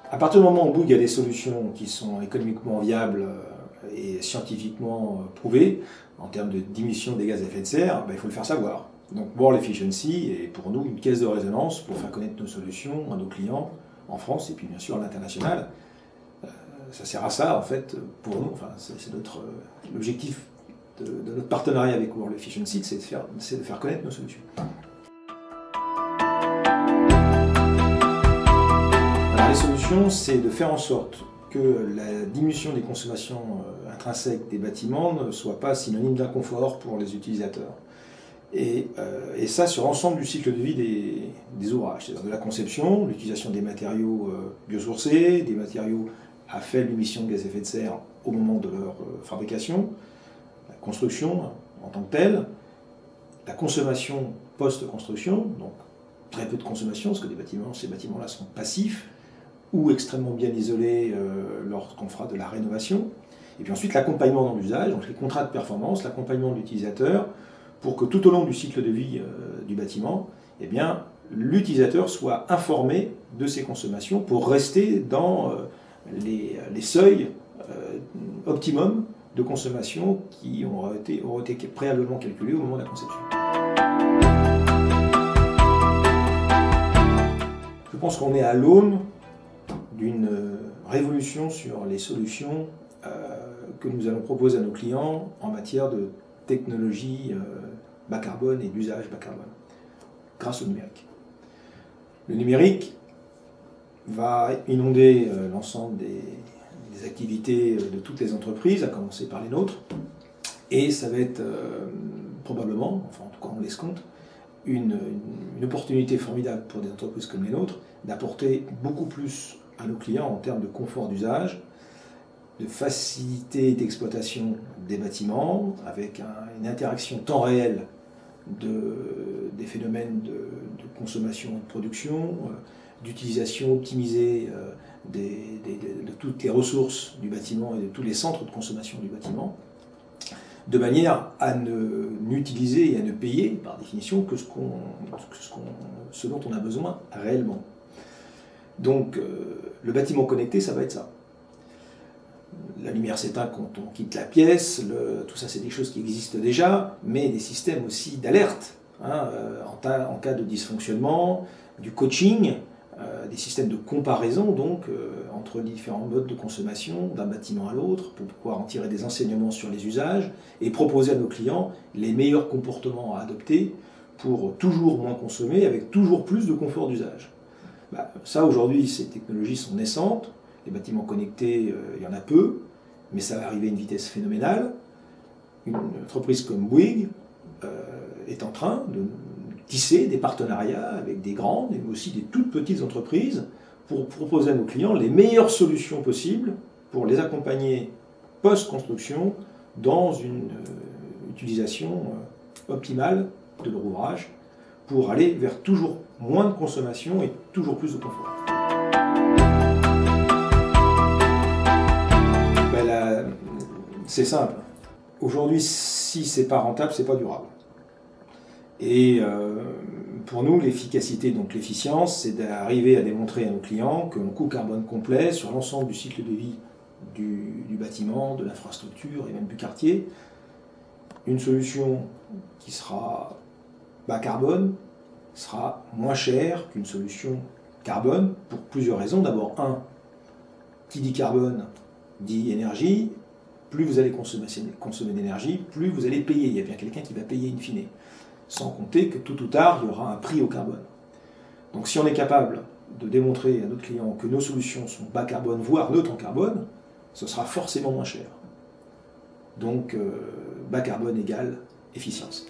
À partir du moment où Bouygues a des solutions qui sont économiquement viables et scientifiquement prouvées, en termes de diminution des gaz à effet de serre, il faut le faire savoir. Donc World Efficiency est pour nous une caisse de résonance pour faire connaître nos solutions à nos clients en France et puis bien sûr à l'international. Ça sert à ça en fait pour nous, enfin, c'est l'objectif de notre partenariat avec World Efficiency, c'est de faire connaître nos solutions. Alors, les solutions, c'est de faire en sorte que la diminution des consommations intrinsèques des bâtiments ne soit pas synonyme d'inconfort pour les utilisateurs. Et ça sur l'ensemble du cycle de vie des ouvrages, c'est-à-dire de la conception, l'utilisation des matériaux biosourcés, des matériaux à faible émission de gaz à effet de serre au moment de leur fabrication, la construction en tant que telle, la consommation post-construction, donc très peu de consommation, parce que ces bâtiments-là sont passifs ou extrêmement bien isolés lorsqu'on fera de la rénovation. Et puis ensuite l'accompagnement dans l'usage, donc les contrats de performance, l'accompagnement de l'utilisateur, pour que tout au long du cycle de vie du bâtiment, eh bien, l'utilisateur soit informé de ses consommations pour rester dans les seuils optimum de consommation qui auront été préalablement calculés au moment de la conception. Je pense qu'on est à l'aune d'une révolution sur les solutions que nous allons proposer à nos clients en matière de technologie bas carbone et d'usage bas carbone, grâce au numérique. Le numérique va inonder l'ensemble des activités de toutes les entreprises, à commencer par les nôtres, et ça va être probablement, enfin en tout cas on l'escompte, une opportunité formidable pour des entreprises comme les nôtres d'apporter beaucoup plus à nos clients en termes de confort d'usage, de facilité d'exploitation des bâtiments, avec une interaction temps réel des phénomènes de consommation et de production, d'utilisation optimisée de toutes les ressources du bâtiment et de tous les centres de consommation du bâtiment, de manière à n'utiliser et à ne payer, par définition, que ce dont on a besoin réellement. Donc, le bâtiment connecté, ça va être ça. La lumière s'éteint quand on quitte la pièce, tout ça c'est des choses qui existent déjà, mais des systèmes aussi d'alerte, en cas de dysfonctionnement, du coaching, des systèmes de comparaison donc entre les différents modes de consommation d'un bâtiment à l'autre pour pouvoir en tirer des enseignements sur les usages et proposer à nos clients les meilleurs comportements à adopter pour toujours moins consommer avec toujours plus de confort d'usage. Ça aujourd'hui ces technologies sont naissantes, les bâtiments connectés il y en a peu, mais ça va arriver à une vitesse phénoménale. Une entreprise comme Bouygues est en train de tisser des partenariats avec des grandes et aussi des toutes petites entreprises pour proposer à nos clients les meilleures solutions possibles pour les accompagner post-construction dans une utilisation optimale de leur ouvrage pour aller vers toujours moins de consommation et toujours plus de confort. C'est simple. Aujourd'hui, si c'est pas rentable, c'est pas durable. Et pour nous, l'efficacité, donc l'efficience, c'est d'arriver à démontrer à nos clients qu'un coût carbone complet sur l'ensemble du cycle de vie du bâtiment, de l'infrastructure et même du quartier, une solution qui sera bas carbone sera moins chère qu'une solution carbone pour plusieurs raisons. D'abord, qui dit carbone dit énergie. Plus vous allez consommer d'énergie, plus vous allez payer. Il y a bien quelqu'un qui va payer in fine. Sans compter que tôt ou tard, il y aura un prix au carbone. Donc si on est capable de démontrer à notre client que nos solutions sont bas carbone, voire neutres en carbone, ce sera forcément moins cher. Donc bas carbone égale efficience.